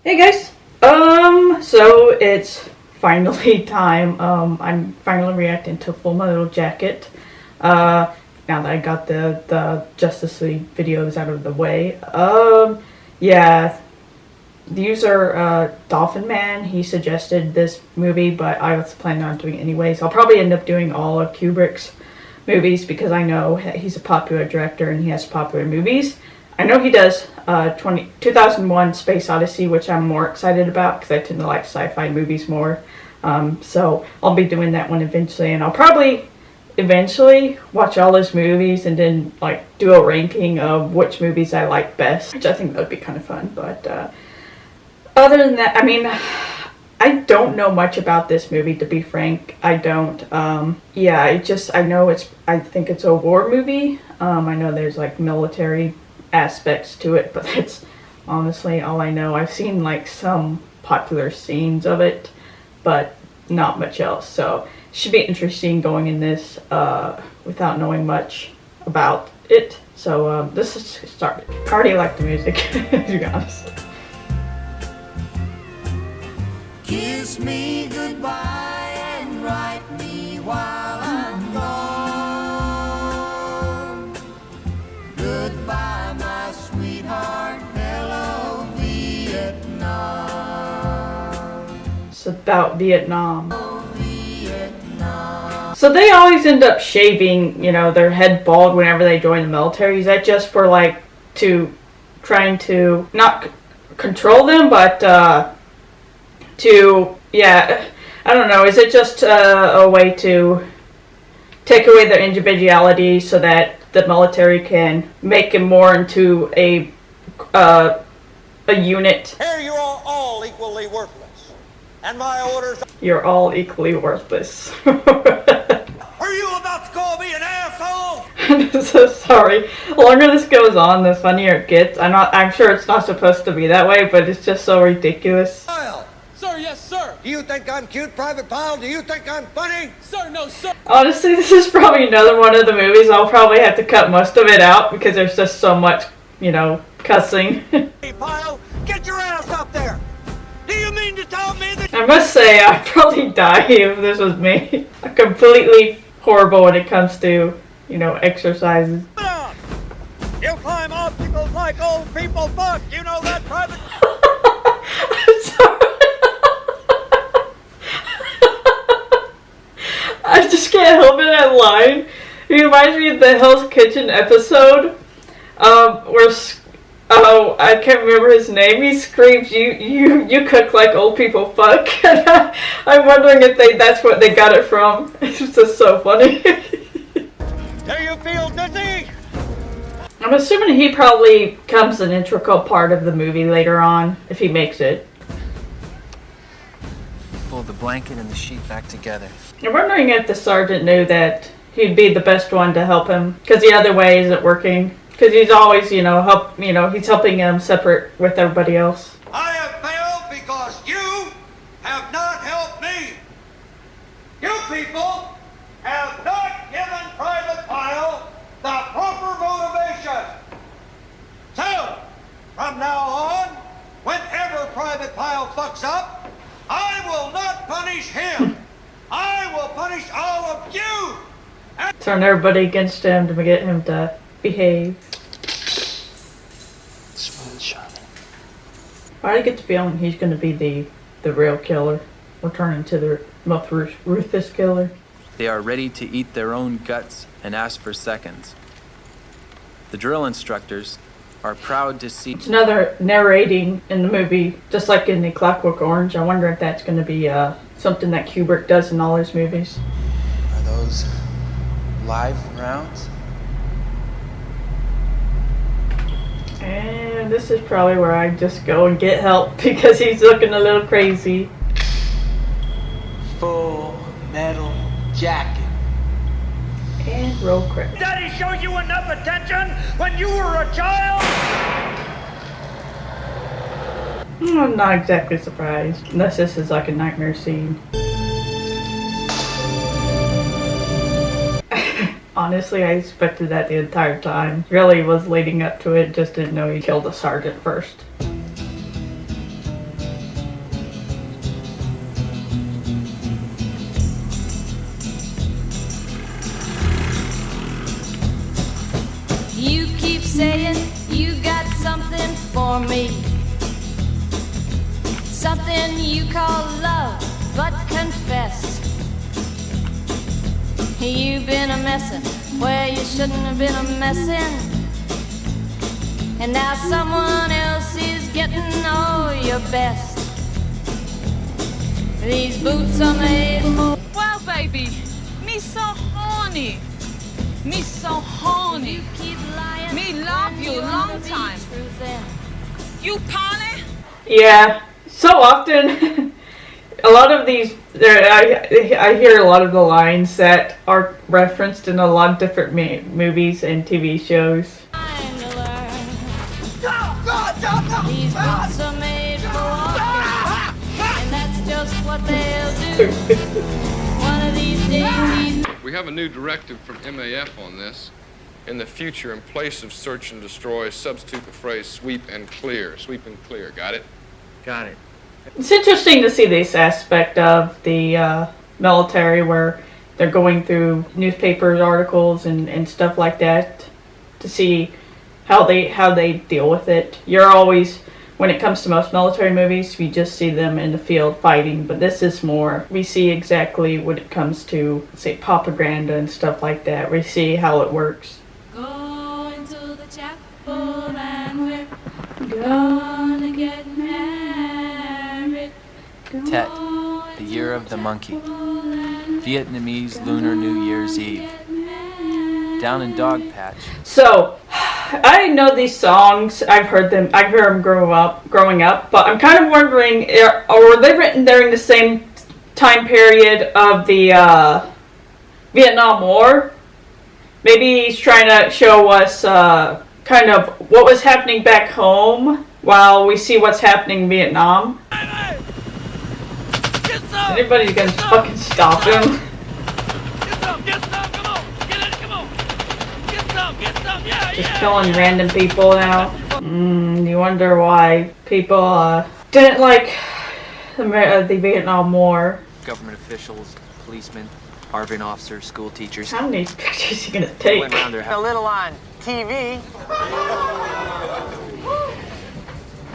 Hey guys! So it's finally time. I'm finally reacting to Full Metal Jacket. Now that I got the Justice League videos out of the way. Yeah. The user, Dolphin Man, he suggested this movie, but I was planning on doing it anyways. I'll probably end up doing all of Kubrick's movies because I know he's a popular director and he has popular movies. I know he does 2001 Space Odyssey, which I'm more excited about because I tend to like sci-fi movies more. So I'll be doing that one eventually, and I'll probably eventually watch all his movies and then like do a ranking of which movies I like best, which I think that would be kind of fun. But other than that, I mean, I don't know much about this movie, to be frank. I don't. Yeah, I think it's a war movie. I know there's like military aspects to it, but that's honestly all I know. I've seen like some popular scenes of it, but not much else. So it should be interesting going in this without knowing much about it. So this is started. I already like the music, to be honest. Kiss me goodbye and write me while I'm gone. Goodbye, my sweetheart, hello, Vietnam. It's about Vietnam. So they always end up shaving, their head bald whenever they join the military. Is that just for like trying to not control them, but I don't know. Is it just a way to take away their individuality so that the military can make him more into a unit? Here you are all equally worthless, and my orders. You're all equally worthless. Are you about to call me an asshole? I'm so sorry. The longer this goes on, the funnier it gets. I'm sure it's not supposed to be that way, but it's just so ridiculous. Pyle! Sir, yes, sir. Do you think I'm cute, Private Pyle? Do you think I'm funny? Sir, no, sir. Honestly, this is probably another one of the movies I'll probably have to cut most of it out because there's just so much, cussing. Hey, Pyle, get your ass up there! Do you mean to tell me that? I must say, I'd probably die if this was me. I'm completely horrible when it comes to, exercises. You climb obstacles like old people fuck. You know that, Private? I'm sorry. I just can't help it, that line. It reminds me of the Hell's Kitchen episode, where, I can't remember his name. He screams, you cook like old people fuck. And I'm wondering if that's what they got it from. It's just so funny. Do you feel dizzy? I'm assuming he probably becomes an integral part of the movie later on, if he makes it. Fold the blanket and the sheet back together. I'm wondering if the sergeant knew that he'd be the best one to help him, because the other way isn't working. Because he's always, he's helping him separate with everybody else. I have failed because you have not helped me. You people have not given Private Pyle the proper motivation. So, from now on, whenever Private Pyle fucks up, I will not punish him. I will punish all of you. Turn everybody against him to get him to behave. Smooth shining. I get the feeling he's going to be the real killer, or turn into the most ruthless killer. They are ready to eat their own guts and ask for seconds. The drill instructors are proud to see. It's another narrating in the movie, just like in the Clockwork Orange. I wonder if that's going to be something that Kubrick does in all his movies. Are those live rounds? And this is probably where I just go and get help because he's looking a little crazy. Full Metal Jacket. And roll credit. Daddy show you enough attention when you were a child? I'm not exactly surprised, unless this is like a nightmare scene. Honestly, I expected that the entire time. Really was leading up to it, just didn't know he killed the sergeant first. something you call love, but confess you've been a messin' where you shouldn't have been a messin', and now someone else is getting all your best. These boots are made for. Well, baby, me so horny. Me so horny. Keep lying. Me love you long time. You Polly? Yeah, so often, a lot of these, I hear a lot of the lines that are referenced in a lot of different movies and TV shows. These boots are made for walking, and that's just what they'll do. One of these days. We have a new directive from MAF on this. In the future, in place of search and destroy, substitute the phrase sweep and clear. Sweep and clear. Got it? Got it. It's interesting to see this aspect of the military where they're going through newspapers, articles, and stuff like that to see how they deal with it. You're always, when it comes to most military movies, we just see them in the field fighting, but this is more, we see exactly when it comes to, say, propaganda and stuff like that. We see how it works. Go into the chapel and we're gonna get married. Tet, the year of the monkey. Vietnamese Lunar New Year's Eve. Down in Dogpatch. So, I know these songs. I've heard them growing up. But I'm kind of wondering, were they written during the same time period of the Vietnam War? Maybe he's trying to show us kind of what was happening back home while we see what's happening in Vietnam. Anybody's gonna fucking stop him. Just killing random people now. You wonder why people didn't like the Vietnam War. Government officials, policemen, Arvin officers, school teachers. How many pictures are you gonna take? Went around their house. A little on TV.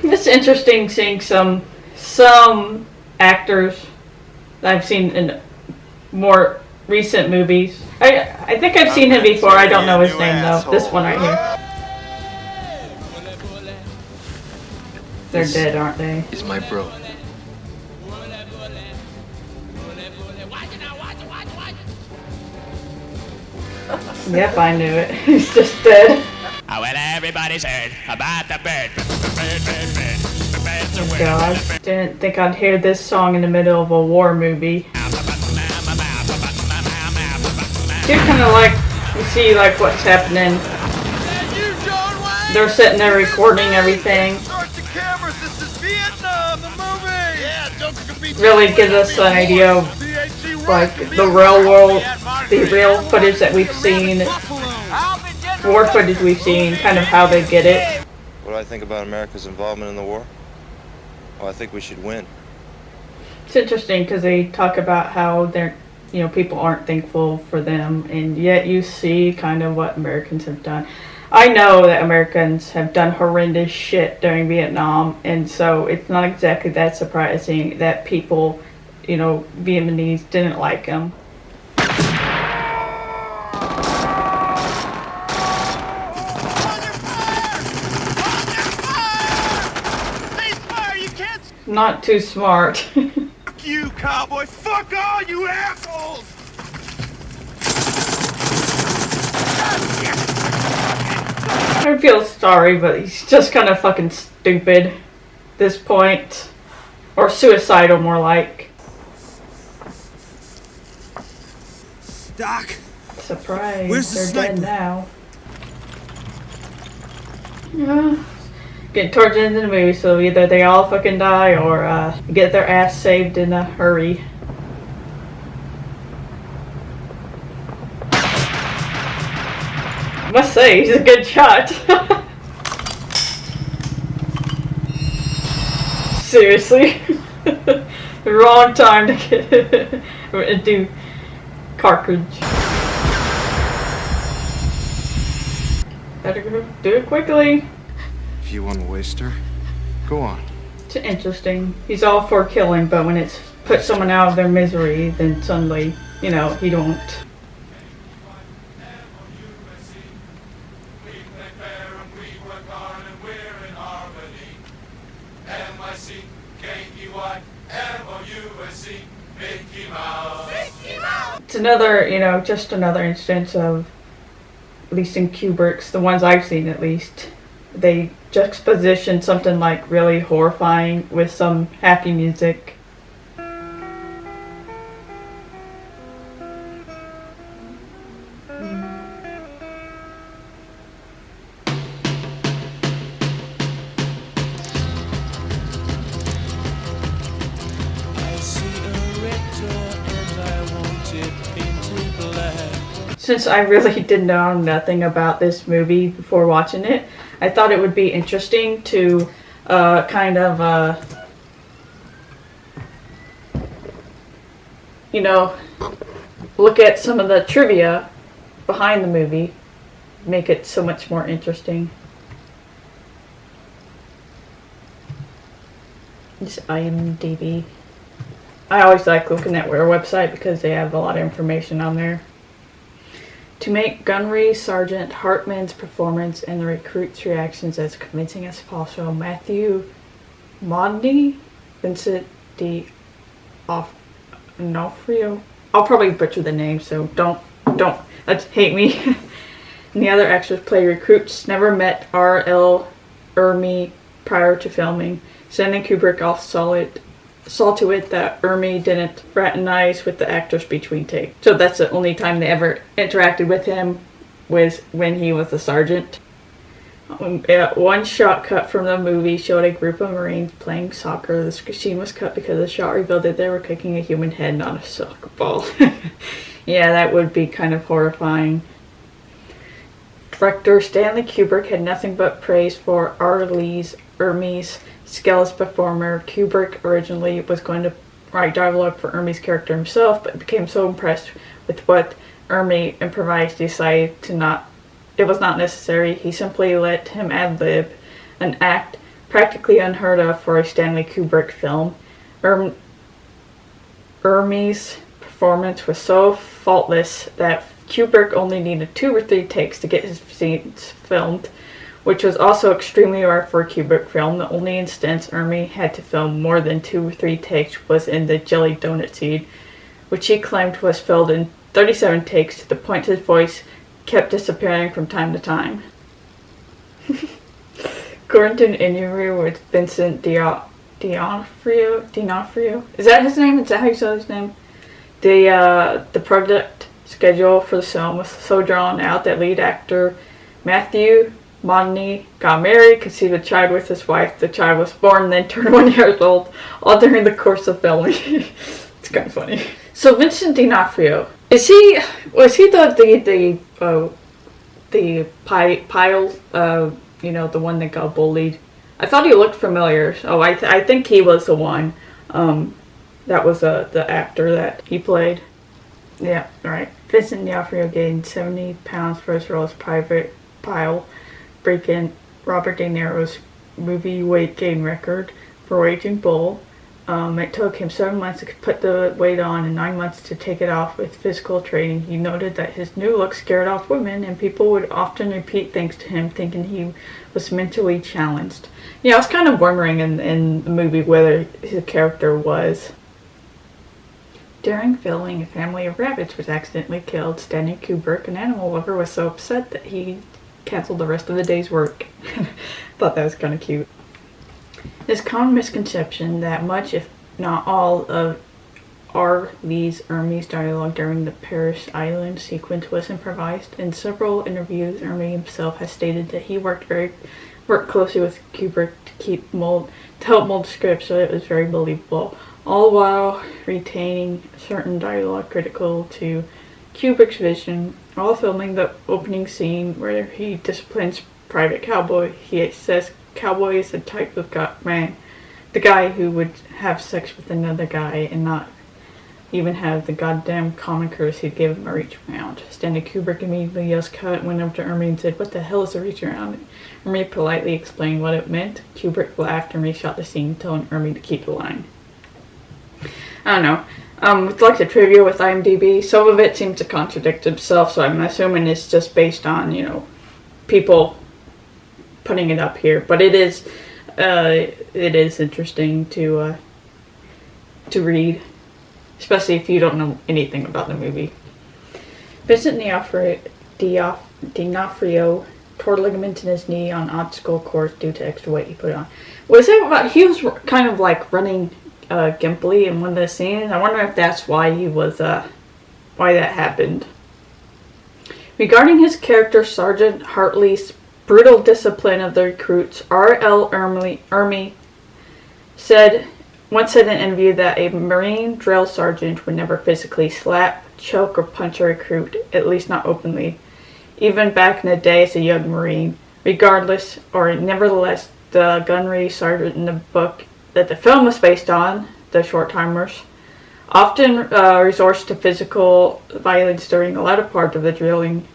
It's interesting seeing some actors that I've seen in more recent movies. I think I've seen him before. I don't know his name though. This one right here. They're dead, aren't they? Is my bro. Yep, I knew it. He's just dead. Well, everybody's heard about the bird. Oh God, didn't think I'd hear this song in the middle of a war movie. You're kind of like, you see like what's happening. They're sitting there recording everything. Really gives us an idea of like the real world, the real footage that we've seen, war footage we've seen, kind of how they get it. What do I think about America's involvement in the war? Well, I think we should win. It's interesting because they talk about how they're, people aren't thankful for them, and yet you see kind of what Americans have done. I know that Americans have done horrendous shit during Vietnam, and so it's not exactly that surprising that people, Vietnamese didn't like them. Not too smart. Fuck you, cowboy! Fuck all you assholes! I feel sorry, but he's just kind of fucking stupid at this point. Or suicidal, more like. Doc! Surprise, Where's the they're dead sniper? now. Yeah. Getting towards the end of the movie, so either they all fucking die or get their ass saved in a hurry. I must say, he's a good shot. Seriously. The wrong time to get do cartridge. Better go do it quickly. If you want to waste her, go on. It's interesting. He's all for killing, but when it's put someone out of their misery, then suddenly, you know, he don't. It's another, you know, just another instance of, at least in Kubrick's, the ones I've seen at least, they juxtaposition something like really horrifying with some happy music. Since I really did know nothing about this movie before watching it, I thought it would be interesting to you know, look at some of the trivia behind the movie, make it so much more interesting. This IMDb. I always like looking at their website because they have a lot of information on there. To make Gunnery Sergeant Hartman's performance and the recruits' reactions as convincing as possible, Matthew Modny, Vincent D'Onofrio. I'll probably butcher the name, so don't let's hate me. And the other actors play recruits. Never met R.L. Ermey prior to filming. Stanley Kubrick also saw to it that Ermey didn't fraternize with the actors between takes. So that's the only time they ever interacted with him, was when he was the sergeant. One shot cut from the movie showed a group of Marines playing soccer. The scene was cut because the shot revealed that they were kicking a human head, not a soccer ball. Yeah, that would be kind of horrifying. Director Stanley Kubrick had nothing but praise for R.L. Ermey's skill as performer. Kubrick originally was going to write dialogue for Ermey's character himself, but became so impressed with what Ermey improvised, he decided it was not necessary. He simply let him ad-lib, an act practically unheard of for a Stanley Kubrick film. Ermey's performance was so faultless that Kubrick only needed 2 or 3 takes to get his scenes filmed, which was also extremely rare for a Kubrick film. The only instance Ermey had to film more than 2 or 3 takes was in The Jelly Donut Scene, which he claimed was filmed in 37 takes, to the point his voice kept disappearing from time to time. According to an interview with Vincent D'Onofrio, is that his name? Is that how you say his name? The project schedule for the film was so drawn out that lead actor Matthew Modny got married, conceived a child with his wife. The child was born and then turned 1 year old, all during the course of filming. It's kind of funny. So Vincent D'Onofrio, was he the pile, you know, the one that got bullied? I thought he looked familiar. Oh, I think he was the one. That was the actor that he played. Yeah, right. Vincent D'Onofrio gained 70 pounds for his role as Private Pile, breaking Robert De Niro's movie weight gain record for Raging Bull. It took him 7 months to put the weight on and 9 months to take it off with physical training. He noted that his new look scared off women, and people would often repeat things to him thinking he was mentally challenged. Yeah, I was kind of wondering in the movie whether his character was. During filming, a family of rabbits was accidentally killed. Stanley Kubrick, an animal lover, was so upset that he canceled the rest of the day's work. Thought that was kind of cute. There's common misconception that much, if not all, of R. Lee Ermey's dialogue during the Paris Island sequence was improvised. In several interviews, Ermey himself has stated that he worked closely with Kubrick to help mold the script so it was very believable, all while retaining certain dialogue critical to Kubrick's vision. While filming the opening scene where he disciplines Private Cowboy, he says Cowboy is the type of man, the guy who would have sex with another guy and not even have the goddamn common courtesy to give him a reach around. Stanley Kubrick immediately yells cut, went over to Ermey and said, "What the hell is a reach around?" Ermey politely explained what it meant. Kubrick laughed and reshot the scene, telling Ermey to keep the line. I don't know. With like the trivia with IMDb, some of it seems to contradict itself, so I'm assuming it's just based on, you know, people putting it up here. But it is interesting to read, especially if you don't know anything about the movie. Vincent D'Onofrio tore ligaments in his knee on obstacle course due to extra weight he put on. Was it about, he was kind of like running gimpily in one of the scenes? I wonder if that's why he was why that happened. Regarding his character, Sergeant Hartley's brutal discipline of the recruits, R.L. Ermey once said in an interview that a Marine drill sergeant would never physically slap, choke, or punch a recruit, at least not openly, even back in the day as a young Marine. Nevertheless, the gunnery sergeant in the book that the film was based on, The Short Timers, often resorts to physical violence during the latter part of the drilling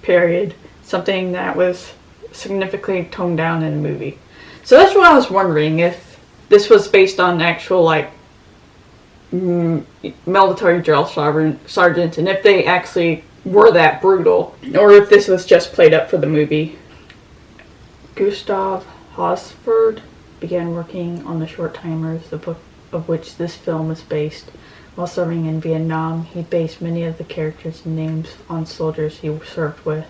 period, something that was significantly toned down in the movie. So that's what I was wondering, if this was based on actual, like, military drill sergeants, and if they actually were that brutal, or if this was just played up for the movie. Gustav Hosford began working on The Short Timers, the book of which this film is based. While serving in Vietnam, he based many of the characters and names on soldiers he served with.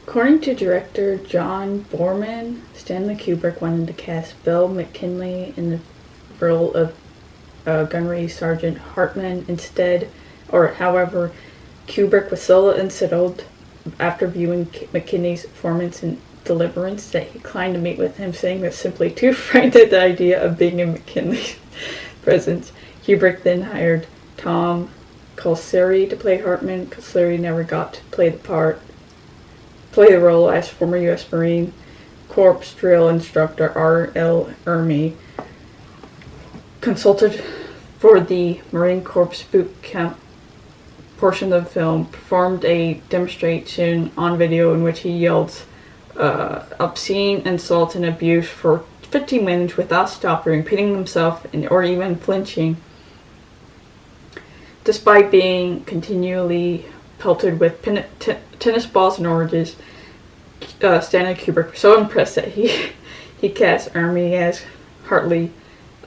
According to director John Boorman, Stanley Kubrick wanted to cast Bill McKinley in the role of Gunnery Sergeant Hartman instead. However, Kubrick was so unsettled after viewing McKinley's performance in Deliverance that he declined to meet with him, saying he was simply too frightened at the idea of being in McKinley's presence. Kubrick then hired Tom Kalsari to play Hartman. Kalsari never got to play the role as former U.S. Marine Corps drill instructor R.L. Ermey consulted for the Marine Corps boot camp portion of the film, performed a demonstration on video in which he yelled obscene insults and abuse for 15 minutes without stopping, repeating himself or even flinching, despite being continually pelted with tennis balls and oranges. Stanley Kubrick was so impressed that he cast Ermey as Hartley.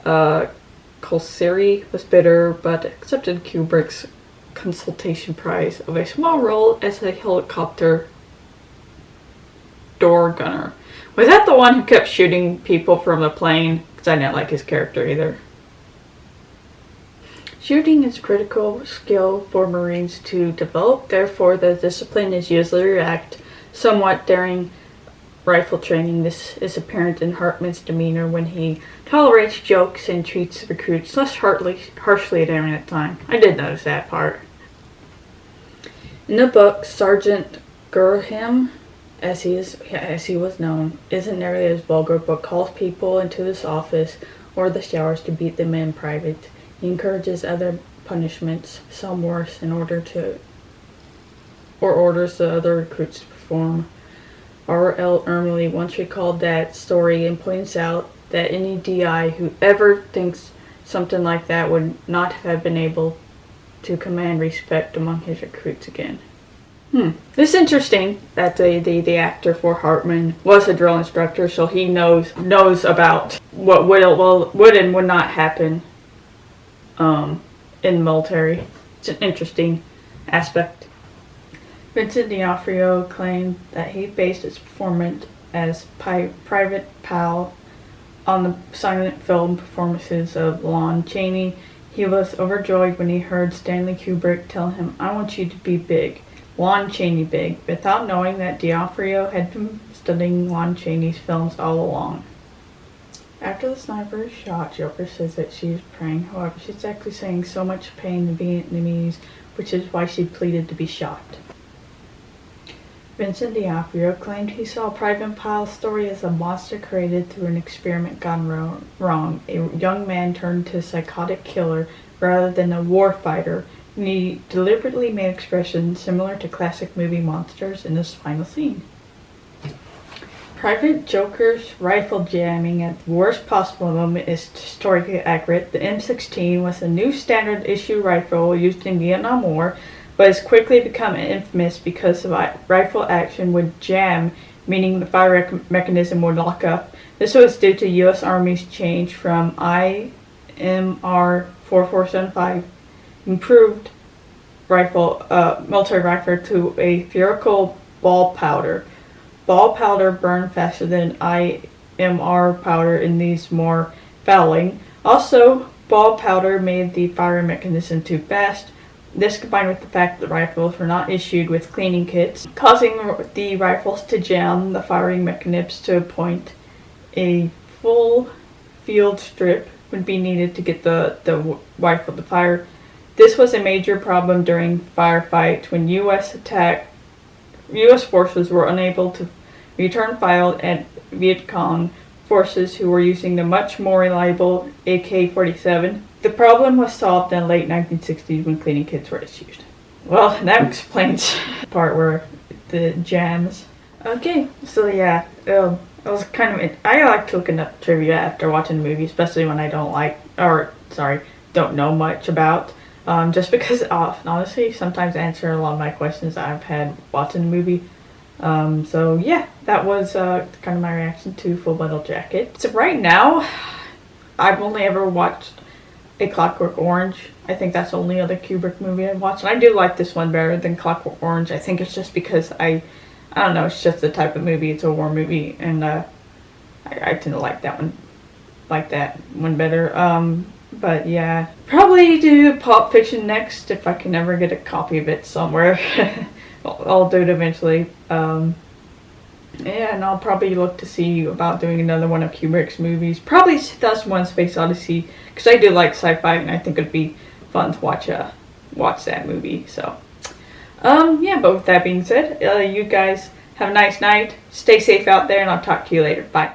Kalsari was bitter, but accepted Kubrick's consultation prize of a small role as a helicopter door gunner. Was that the one who kept shooting people from the plane? Because I didn't like his character either. Shooting is a critical skill for Marines to develop, therefore the discipline is usually react somewhat during rifle training. This is apparent in Hartman's demeanor when he tolerates jokes and treats recruits less harshly during that time. I did notice that part. In the book, Sergeant Gurham, as he was known, isn't nearly as vulgar, but calls people into his office or the showers to beat them in private. He encourages other punishments, some worse, orders the other recruits to perform. R.L. Ermey once recalled that story and points out that any DI who ever thinks something like that would not have been able to command respect among his recruits again. It's interesting that the actor for Hartman was a drill instructor, so he knows about what would and would not happen in the military. It's an interesting aspect. Vincent D'Onofrio claimed that he based his performance as Private Pal on the silent film performances of Lon Chaney. He was overjoyed when he heard Stanley Kubrick tell him, "I want you to be big, Lon Chaney big," without knowing that D'Onofrio had been studying Lon Chaney's films all along. After the sniper is shot, Joker says that she is praying. However, she's actually saying so much pain to Vietnamese, which is why she pleaded to be shot. Vincent D'Onofrio claimed he saw Private Pile's story as a monster created through an experiment gone wrong. A young man turned to a psychotic killer rather than a war fighter, and he deliberately made expressions similar to classic movie monsters in his final scene. Private Joker's rifle jamming at the worst possible moment is historically accurate. The M16 was a new standard issue rifle used in Vietnam War, but has quickly become infamous because the rifle action would jam, meaning the fire mechanism would lock up. This was due to U.S. Army's change from IMR 4475 improved military rifle to a spherical ball powder. Ball powder burned faster than IMR powder and these more fouling. Also, ball powder made the firing mechanism too fast. This combined with the fact that rifles were not issued with cleaning kits, causing the rifles to jam the firing mechanism to a point. A full field strip would be needed to get the rifle to fire. This was a major problem during firefight when U.S. forces were unable to return fire at Viet Cong forces who were using the much more reliable AK-47. The problem was solved in the late 1960s when cleaning kits were issued. Well, that explains the part where the jams. Okay, so yeah, it was kind of. I like looking up trivia after watching the movie, especially when I don't know much about. Just because honestly, sometimes answer a lot of my questions I've had watching the movie. So yeah, that was kind of my reaction to Full Metal Jacket. So right now, I've only ever watched A Clockwork Orange. I think that's the only other Kubrick movie I've watched. And I do like this one better than Clockwork Orange. I think it's just because I don't know, it's just the type of movie. It's a war movie, and I tend to like that one better. But yeah, probably do Pulp Fiction next if I can ever get a copy of it somewhere. I'll do it eventually. And I'll probably look to see about doing another one of Kubrick's movies. Probably 2001: Space Odyssey, because I do like sci-fi, and I think it'd be fun to watch that movie. So, yeah. But with that being said, you guys have a nice night. Stay safe out there, and I'll talk to you later. Bye.